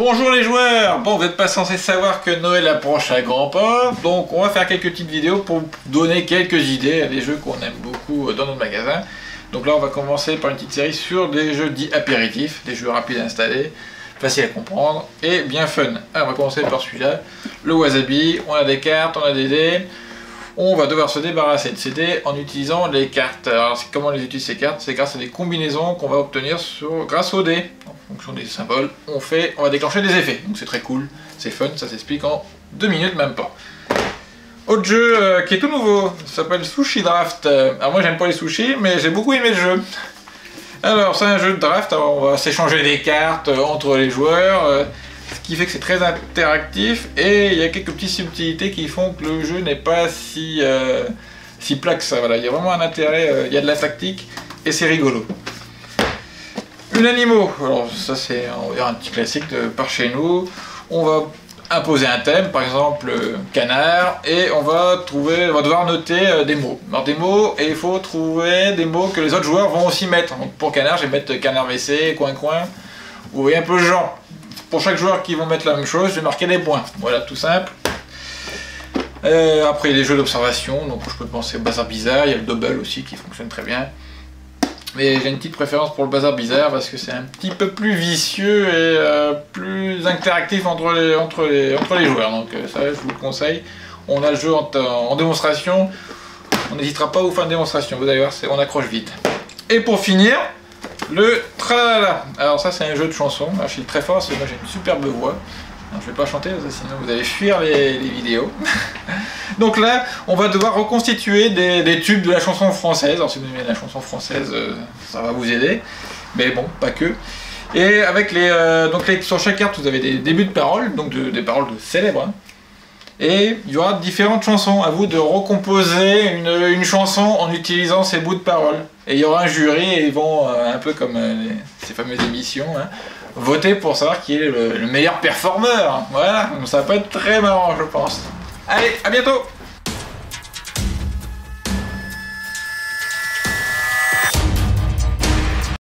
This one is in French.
Bonjour les joueurs. Bon, vous n'êtes pas censé savoir que Noël approche à grands pas, donc on va faire quelques petites vidéos pour donner quelques idées à des jeux qu'on aime beaucoup dans notre magasin. Donc là on va commencer par une petite série sur des jeux dits apéritifs, des jeux rapides à installer, faciles à comprendre et bien fun. Alors, on va commencer par celui-là, le Wasabi. On a des cartes, on a des dés. On va devoir se débarrasser de ces dés en utilisant les cartes. Alors comment on les utilise ces cartes? C'est grâce à des combinaisons qu'on va obtenir grâce aux dés. En fonction des symboles, on va déclencher des effets. Donc c'est très cool, c'est fun, ça s'explique en 2 minutes, même pas. Autre jeu qui est tout nouveau, ça s'appelle Sushi Draft. Alors moi j'aime pas les sushis, mais j'ai beaucoup aimé le jeu. Alors c'est un jeu de draft, alors, on va s'échanger des cartes entre les joueurs, ce qui fait que c'est très interactif, et il y a quelques petites subtilités qui font que le jeu n'est pas si plat que ça. Voilà. Il y a vraiment un intérêt, il y a de la tactique, et c'est rigolo. Animaux, alors ça c'est un petit classique de par chez nous. On va imposer un thème, par exemple canard, et on va devoir noter des mots. Alors des mots, et il faut trouver des mots que les autres joueurs vont aussi mettre. Donc pour canard, je vais mettre canard WC, coin-coin. Vous voyez un peu le genre. Pour chaque joueur qui vont mettre la même chose, je vais marquer des points. Voilà, tout simple. Après, il y a les jeux d'observation, donc je peux penser au bazar bizarre, il y a le double aussi qui fonctionne très bien. Mais j'ai une petite préférence pour le bazar bizarre parce que c'est un petit peu plus vicieux et plus interactif entre les joueurs. Donc ça, je vous le conseille. On a le jeu en démonstration. On n'hésitera pas à vous faire une démonstration. Vous allez voir, on accroche vite. Et pour finir, le tralala. Alors ça, c'est un jeu de chansons. Alors, je suis très fort parce que moi j'ai une superbe voix. Alors, je vais pas chanter, sinon vous allez fuir les vidéos. Donc là, on va devoir reconstituer des tubes de la chanson française. Alors si vous aimez la chanson française, ça va vous aider. Mais bon, pas que. Et avec sur chaque carte, vous avez des débuts de paroles, donc des paroles célèbres. Hein. Et il y aura différentes chansons. À vous de recomposer une chanson en utilisant ces bouts de paroles. Et il y aura un jury et ils vont, un peu comme ces fameuses émissions, hein, voter pour savoir qui est le meilleur performeur. Voilà, donc ça va pas être très marrant, je pense. Allez, à bientôt!